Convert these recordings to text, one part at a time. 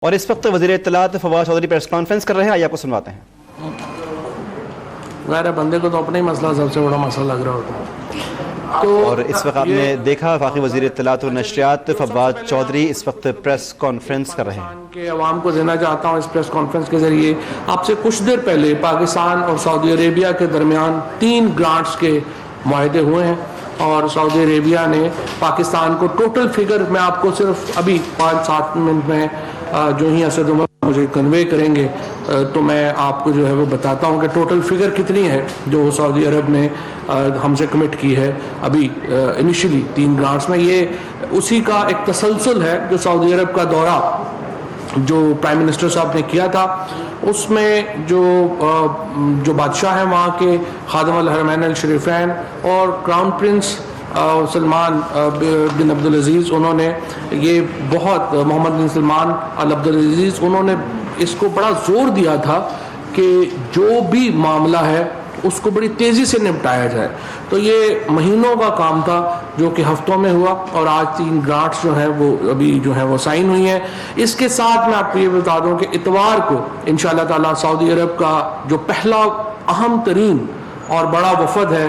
اور اس وقت وزیر اطلاعات فواد چودھری پریس کانفرنس کر رہے ہیں، آئیے آپ کو سنواتے ہیں۔ غیر بندے کو تو اپنا ہی مسئلہ سب سے بڑا مسئلہ لگ رہا ہوتا ہے۔ اور اس وقت آپ نے دیکھا وفاقی وزیر اطلاعات اور نشریات فواد چودھری اس وقت پریس کانفرنس کر رہے ہیں۔ کہ عوام کو دینا چاہتا ہوں اس پریس کانفرنس کے ذریعے، آپ سے کچھ دیر پہلے پاکستان اور سعودی عربیہ کے درمیان 3 گرانٹس کے معاہدے ہوئے ہیں، اور سعودی عربیہ نے پاکستان کو ٹوٹل فگر، میں آپ کو صرف ابھی 5-7 منٹ میں جو ہی اسد عمر مجھے کنوے کریں گے تو میں آپ کو جو ہے وہ بتاتا ہوں کہ ٹوٹل فگر کتنی ہے جو سعودی عرب نے ہم سے کمٹ کی ہے ابھی انیشلی 3 گرانٹس میں۔ یہ اسی کا ایک تسلسل ہے جو سعودی عرب کا دورہ جو پرائم منسٹر صاحب نے کیا تھا، اس میں جو بادشاہ ہیں وہاں کے خادم الحرمین الشریفین اور کراؤن پرنس سلمان بن عبدالعزیز، انہوں نے یہ بہت محمد بن سلمان ال عبدالعزیز، انہوں نے اس کو بڑا زور دیا تھا کہ جو بھی معاملہ ہے اس کو بڑی تیزی سے نپٹایا جائے۔ تو یہ مہینوں کا کام تھا جو کہ ہفتوں میں ہوا، اور آج 3 گرانٹس جو ہیں وہ ابھی جو ہیں وہ سائن ہوئی ہیں۔ اس کے ساتھ میں آپ کو یہ بتا دوں کہ اتوار کو انشاءاللہ تعالیٰ سعودی عرب کا جو پہلا اہم ترین اور بڑا وفد ہے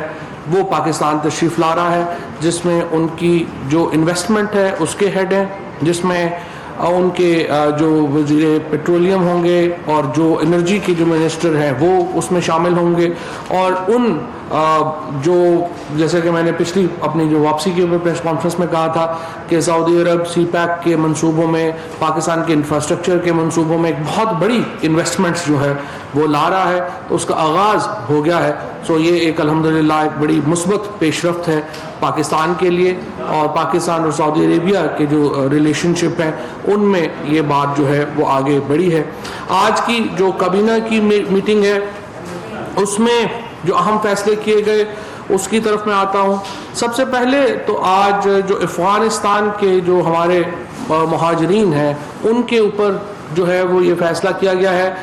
وہ پاکستان تشریف لا رہا ہے، جس میں ان کی جو انویسٹمنٹ ہے اس کے ہیڈ ہیں، جس میں ان کے جو وزیر پیٹرولیم ہوں گے اور جو انرجی کے جو منسٹر ہیں وہ اس میں شامل ہوں گے، اور ان جو جیسے کہ میں نے پچھلی اپنی جو واپسی کے پریس کانفرنس میں کہا تھا کہ سعودی عرب سی پیک کے منصوبوں میں، پاکستان کے انفراسٹرکچر کے منصوبوں میں ایک بہت بڑی انویسٹمنٹس جو ہے وہ لا رہا ہے، اس کا آغاز ہو گیا ہے۔ سو یہ ایک الحمدللہ ایک بڑی مثبت پیش رفت ہے پاکستان کے لیے، اور پاکستان اور سعودی عربیہ کے جو ریلیشن شپ ہیں ان میں یہ بات جو ہے وہ آگے بڑھی ہے۔ آج کی جو کابینہ کی میٹنگ ہے اس میں جو اہم فیصلے کیے گئے اس کی طرف میں آتا ہوں۔ سب سے پہلے تو آج جو افغانستان کے جو ہمارے مہاجرین ہیں ان کے اوپر جو ہے وہ یہ فیصلہ کیا گیا ہے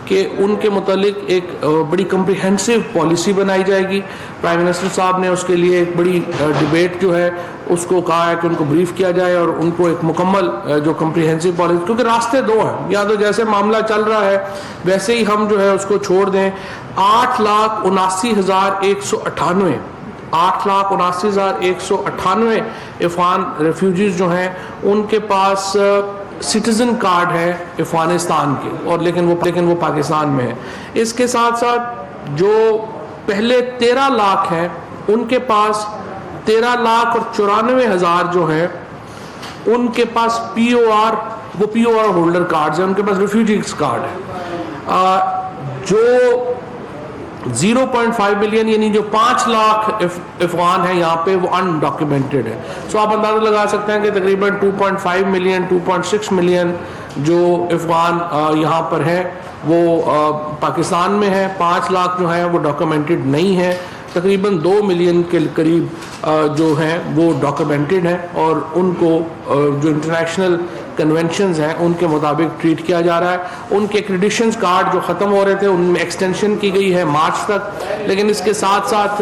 کہ ان کے متعلق ایک بڑی کمپریہنسو پالیسی بنائی جائے گی۔ پرائم منسٹر صاحب نے اس کے لیے ایک بڑی ڈیبیٹ جو ہے اس کو کہا ہے کہ ان کو بریف کیا جائے اور ان کو ایک مکمل جو کمپریہنسو پالیسی، کیونکہ راستے 2 ہیں، یا تو جیسے معاملہ چل رہا ہے ویسے ہی ہم جو ہے اس کو چھوڑ دیں۔ 8,79,198 8,79,198 افغان ریفیوجیز جو ہیں ان کے پاس سٹیزن کارڈ ہے افغانستان کے، اور لیکن وہ پاکستان میں ہے۔ اس کے ساتھ ساتھ جو پہلے 13 لاکھ ہیں ان کے پاس 13,94,000 جو ہیں ان کے پاس پی او آر ہولڈر کارڈز ہیں، ان کے پاس ریفیوجیز کارڈ ہے۔ جو 0.5 ملین یعنی جو 5 لاکھ افغان ہیں یہاں پہ وہ انڈاکیومنٹڈ ہے۔ سو آپ اندازہ لگا سکتے ہیں کہ تقریباً 2.5 ملین 2.6 ملین جو افغان یہاں پر ہیں وہ پاکستان میں ہیں، 5 لاکھ جو ہیں وہ ڈاکیومنٹڈ نہیں ہیں، تقریباً 2 ملین کے قریب جو ہیں وہ ڈاکیومنٹڈ ہیں، اور ان کو جو انٹرنیشنل کنونشنز ہیں ان کے مطابق ٹریٹ کیا جا رہا ہے۔ ان کے ایکریڈیشنز کارڈ جو ختم ہو رہے تھے ان میں ایکسٹینشن کی گئی ہے مارچ تک، لیکن اس کے ساتھ ساتھ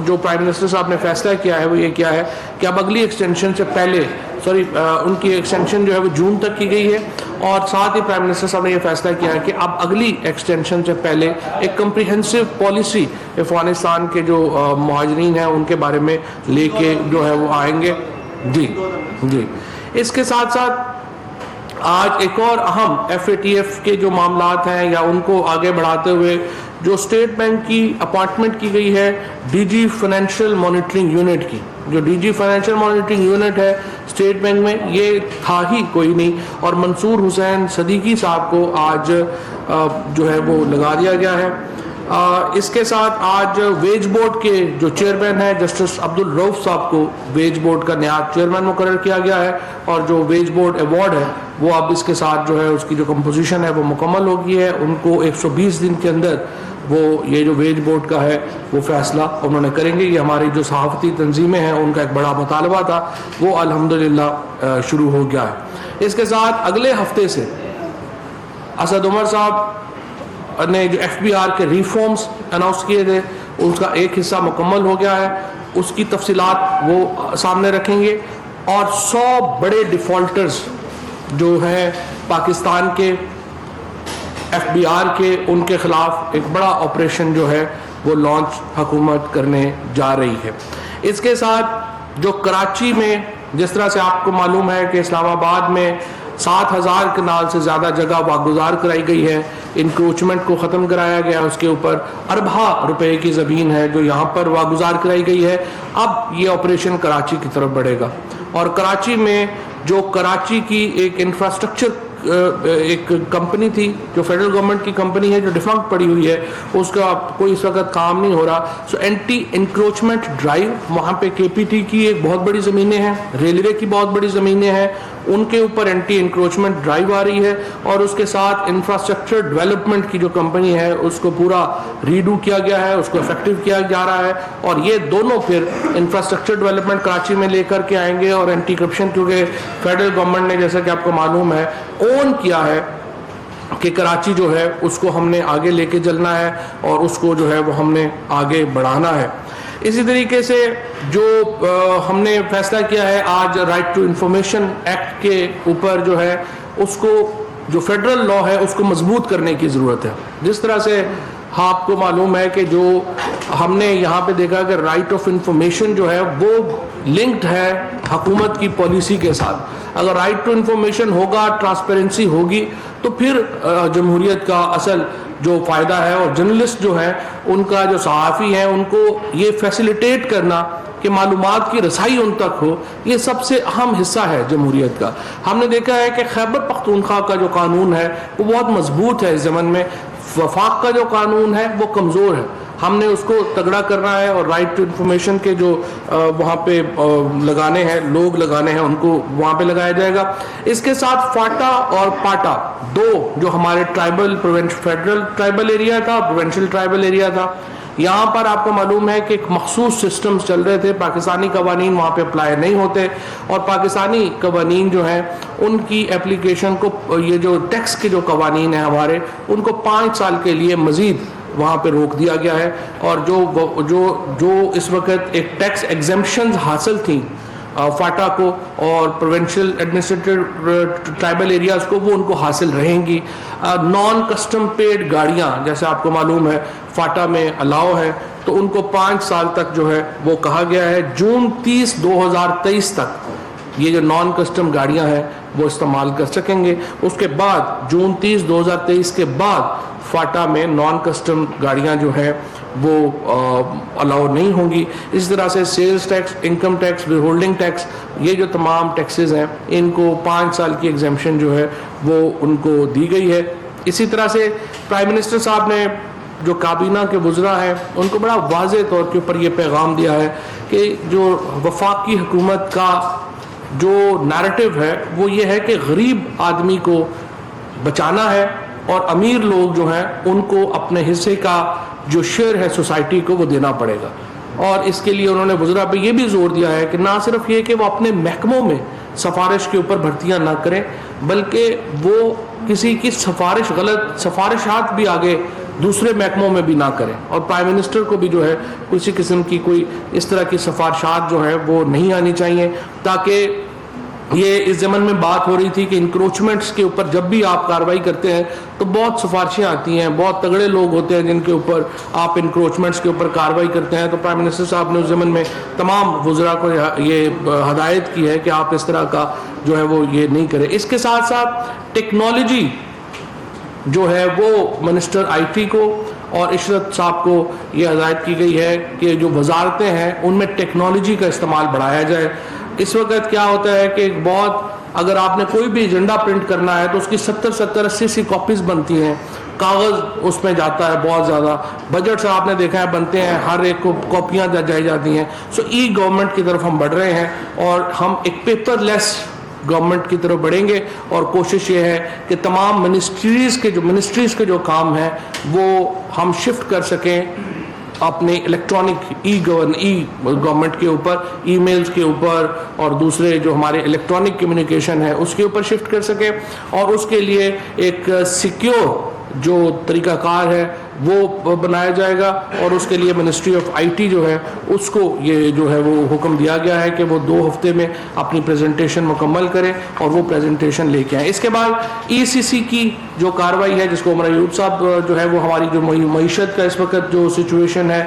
جو پرائم منسٹر صاحب نے فیصلہ کیا ہے وہ یہ کیا ہے کہ اب اگلی ایکسٹینشن سے پہلے ان کی ایکسٹینشن جو ہے وہ جون تک کی گئی ہے، اور ساتھ ہی پرائم منسٹر صاحب نے یہ فیصلہ کیا ہے کہ اب اگلی ایکسٹینشن سے پہلے ایک کمپریہنسو پالیسی افغانستان کے جو مہاجرین ہیں ان کے بارے میں لے کے جو ہے وہ آئیں گے۔ جی اس کے ساتھ ساتھ آج ایک اور اہم ایف اے ٹی ایف کے جو معاملات ہیں یا ان کو آگے بڑھاتے ہوئے جو اسٹیٹ بینک کی اپارٹمنٹ کی گئی ہے D G financial monitoring unit کی، جو D G financial monitoring unit ہے اسٹیٹ بینک میں یہ تھا ہی کوئی نہیں، اور منصور حسین صدیقی صاحب کو آج جو ہے وہ لگا دیا گیا ہے۔ اس کے ساتھ آج ویج بورڈ کے جو چیئرمین ہیں جسٹس عبدالرؤف صاحب کو ویج بورڈ کا نیا چیئرمین مقرر کیا گیا ہے، اور جو ویج بورڈ ایوارڈ ہے وہ اب اس کے ساتھ جو ہے اس کی جو کمپوزیشن ہے وہ مکمل ہو گئی ہے۔ ان کو 120 دن کے اندر وہ یہ جو ویج بورڈ کا ہے وہ فیصلہ انہوں نے کریں گے۔ یہ ہماری جو صحافتی تنظیمیں ہیں ان کا ایک بڑا مطالبہ تھا، وہ الحمدللہ شروع ہو گیا ہے۔ اس کے ساتھ اگلے ہفتے سے اسد عمر صاحب نے جو ایف بی آر کے ریفارمز اناؤنس کیے تھے اس کا ایک حصہ مکمل ہو گیا ہے، اس کی تفصیلات وہ سامنے رکھیں گے، اور 100 بڑے ڈیفالٹرز جو ہیں پاکستان کے FBI کے ان کے خلاف ایک بڑا آپریشن جو ہے وہ لانچ حکومت کرنے جا رہی ہے. اس کے ساتھ جو کراچی میں جس طرح سے آپ کو معلوم ہے کہ اسلام آباد میں 7,000 کنال سے زیادہ جگہ واگزار کرائی گئی ہے, انکروچمنٹ کو ختم کرایا گیا, اس کے اوپر اربہ روپے کی زمین ہے جو یہاں پر واگزار کرائی گئی ہے. اب یہ آپریشن کراچی کی طرف بڑھے گا, اور کراچی میں جو کراچی کی ایک انفراسٹرکچر ایک کمپنی تھی جو فیڈرل گورنمنٹ کی کمپنی ہے جو ڈیفنکٹ پڑی ہوئی ہے, اس کا کوئی اس وقت کام نہیں ہو رہا. سو اینٹی انکروچمنٹ ڈرائیو, وہاں پہ KPT کی ایک بہت بڑی زمینیں ہیں, ریلوے کی بہت بڑی زمینیں ہیں, ان کے اوپر اینٹی انکروچمنٹ ڈرائیو آ رہی ہے. اور اس کے ساتھ انفراسٹرکچر ڈیولپمنٹ کی جو کمپنی ہے اس کو پورا ریڈو کیا گیا ہے, اس کو افیکٹو کیا جا رہا ہے. اور یہ دونوں پھر انفراسٹرکچر ڈیولپمنٹ کراچی میں لے کر کے آئیں گے, اور اینٹی کرپشن کیونکہ فیڈرل گورنمنٹ نے جیسا کہ آپ کو معلوم ہے اون کیا ہے کہ کراچی جو ہے اس کو ہم نے آگے لے کے چلنا ہے اور اس کو جو ہے وہ ہم نے آگے بڑھانا ہے. اسی طریقے سے جو ہم نے فیصلہ کیا ہے آج رائٹ ٹو انفارمیشن ایکٹ کے اوپر جو ہے اس کو جو فیڈرل لا ہے اس کو مضبوط کرنے کی ضرورت ہے. جس طرح سے آپ کو معلوم ہے کہ جو ہم نے یہاں پہ دیکھا کہ رائٹ آف انفارمیشن جو ہے وہ لنکڈ ہے حکومت کی پالیسی کے ساتھ. اگر رائٹ ٹو انفارمیشن ہوگا, ٹرانسپیرنسی ہوگی, تو پھر جمہوریت کا اصل جو فائدہ ہے. اور جرنلسٹ جو ہیں ان کا جو صحافی ہیں ان کو یہ فیسیلیٹیٹ کرنا کہ معلومات کی رسائی ان تک ہو, یہ سب سے اہم حصہ ہے جمہوریت کا. ہم نے دیکھا ہے کہ خیبر پختونخوا کا جو قانون ہے وہ بہت مضبوط ہے اس زمن میں, وفاق کا جو قانون ہے وہ کمزور ہے. ہم نے اس کو تگڑا کرنا ہے, اور رائٹ ٹو انفارمیشن کے جو وہاں پہ لگانے ہیں, لوگ لگانے ہیں, ان کو وہاں پہ لگایا جائے گا. اس کے ساتھ فاٹا اور پاٹا دو جو ہمارے ٹرائبل فیڈرل ٹرائبل ایریا تھا, پروونشل ٹرائبل ایریا تھا, یہاں پر آپ کو معلوم ہے کہ ایک مخصوص سسٹمز چل رہے تھے, پاکستانی قوانین وہاں پہ اپلائی نہیں ہوتے, اور پاکستانی قوانین جو ہیں ان کی اپلیکیشن کو, یہ جو ٹیکس کے جو قوانین ہیں ہمارے, ان کو 5 سال کے لیے مزید وہاں پہ روک دیا گیا ہے. اور جو اس وقت ایک ٹیکس ایگزمپشنز حاصل تھیں فاٹا کو اور پروونشل ایڈمنسٹریٹو ٹرائبل ایریاز کو, وہ ان کو حاصل رہیں گی. نان کسٹم پیڈ گاڑیاں جیسے آپ کو معلوم ہے فاٹا میں الاؤ ہے, تو ان کو 5 سال تک جو ہے وہ کہا گیا ہے. جون 30 2023 تک یہ جو نان کسٹم گاڑیاں ہیں وہ استعمال کر سکیں گے. اس کے بعد جون 30 2023 کے بعد فاٹا میں نان کسٹم گاڑیاں جو ہیں وہ الاؤ نہیں ہوں گی. اس طرح سے sales tax, income tax, withholding tax, یہ جو تمام ٹیکسز ہیں ان کو 5 سال کی ایگزمپشن جو ہے وہ ان کو دی گئی ہے. اسی طرح سے پرائم منسٹر صاحب نے جو کابینہ کے وزراء ہیں ان کو بڑا واضح طور کے اوپر یہ پیغام دیا ہے کہ جو وفاقی حکومت کا جو نیریٹو ہے وہ یہ ہے کہ غریب آدمی کو بچانا ہے, اور امیر لوگ جو ہیں ان کو اپنے حصے کا جو شیئر ہے سوسائٹی کو وہ دینا پڑے گا. اور اس کے لیے انہوں نے وزراء پہ یہ بھی زور دیا ہے کہ نہ صرف یہ کہ وہ اپنے محکموں میں سفارش کے اوپر بھرتیاں نہ کریں, بلکہ وہ کسی کی غلط سفارشات بھی آگے دوسرے محکموں میں بھی نہ کریں. اور پرائم منسٹر کو بھی جو ہے کسی قسم کی کوئی اس طرح کی سفارشات جو ہے وہ نہیں آنی چاہیے, تاکہ یہ اس زمن میں بات ہو رہی تھی کہ انکروچمنٹس کے اوپر جب بھی آپ کارروائی کرتے ہیں تو بہت سفارشیں آتی ہیں, بہت تگڑے لوگ ہوتے ہیں جن کے اوپر آپ انکروچمنٹس کے اوپر کارروائی کرتے ہیں. تو پرائم منسٹر صاحب نے اس زمن میں تمام وزراء کو یہ ہدایت کی ہے کہ آپ اس طرح کا جو ہے وہ یہ نہیں کریں. اس کے ساتھ ساتھ ٹیکنالوجی جو ہے وہ منسٹر IT کو اور عشرت صاحب کو یہ ہدایت کی گئی ہے کہ جو وزارتیں ہیں ان میں ٹیکنالوجی کا استعمال بڑھایا جائے. اس وقت کیا ہوتا ہے کہ اگر آپ نے کوئی بھی ایجنڈا پرنٹ کرنا ہے تو اس کی 70-80 کاپیز بنتی ہیں, کاغذ اس میں جاتا ہے بہت زیادہ, بجٹس آپ نے دیکھا ہے بنتے ہیں, ہر ایک کو کاپیاں جائی جاتی ہیں. سو ای گورنمنٹ کی طرف ہم بڑھ رہے ہیں اور ہم ایک پیپر لیس گورنمنٹ کی طرف بڑھیں گے, اور کوشش یہ ہے کہ تمام منسٹریز کے جو کام ہیں وہ ہم شفٹ کر سکیں اپنے الیکٹرانک ای گورنمنٹ کے اوپر, ای میلز کے اوپر, اور دوسرے جو ہمارے الیکٹرانک کمیونیکیشن ہے اس کے اوپر شفٹ کر سکیں. اور اس کے لیے ایک سیکیور جو طریقہ کار ہے وہ بنایا جائے گا اور اس کے لیے منسٹری آف آئی ٹی جو ہے اس کو یہ جو ہے وہ حکم دیا گیا ہے کہ وہ 2 ہفتے میں اپنی پریزنٹیشن مکمل کریں اور وہ پریزنٹیشن لے کے آئیں. اس کے بعد ای سی سی کی جو کاروائی ہے جس کو عمر ایوب صاحب جو ہے وہ ہماری جو معیشت کا اس وقت جو سچویشن ہے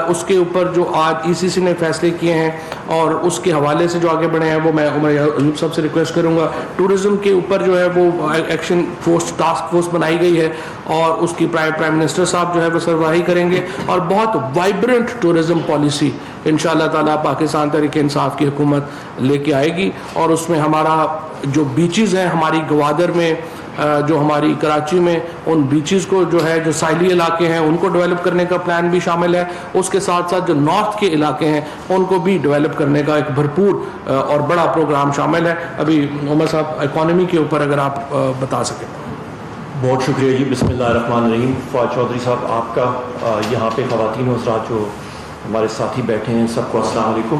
اس کے اوپر جو آج ای سی سی نے فیصلے کیے ہیں اور اس کے حوالے سے جو آگے بڑھے ہیں وہ میں عمر ایوب صاحب سے ریکویسٹ کروں گا. ٹورزم کے اوپر جو ہے وہ ایکشن فورس ٹاسک فورس بنائی گئی ہے اور اس کی پرائم منسٹر صاحب جو ہے وہ سربراہی کریں گے اور بہت وائبرنٹ ٹورزم پالیسی انشاءاللہ تعالیٰ پاکستان تحریک انصاف کی حکومت لے کے آئے گی. اور اس میں ہمارا جو بیچز ہیں ہماری گوادر میں جو ہماری کراچی میں ان بیچز کو جو ہے جو ساحلی علاقے ہیں ان کو ڈیولپ کرنے کا پلان بھی شامل ہے. اس کے ساتھ ساتھ جو نارتھ کے علاقے ہیں ان کو بھی ڈیولپ کرنے کا ایک بھرپور اور بڑا پروگرام شامل ہے. ابھی عمر صاحب اکانومی کے اوپر اگر آپ بتا سکیں. بہت شکریہ جی. بسم اللہ الرحمن الرحیم. فواد چودھری صاحب آپ کا یہاں پہ خواتین و حضرات جو ہمارے ساتھی بیٹھے ہیں سب کو السلام علیکم.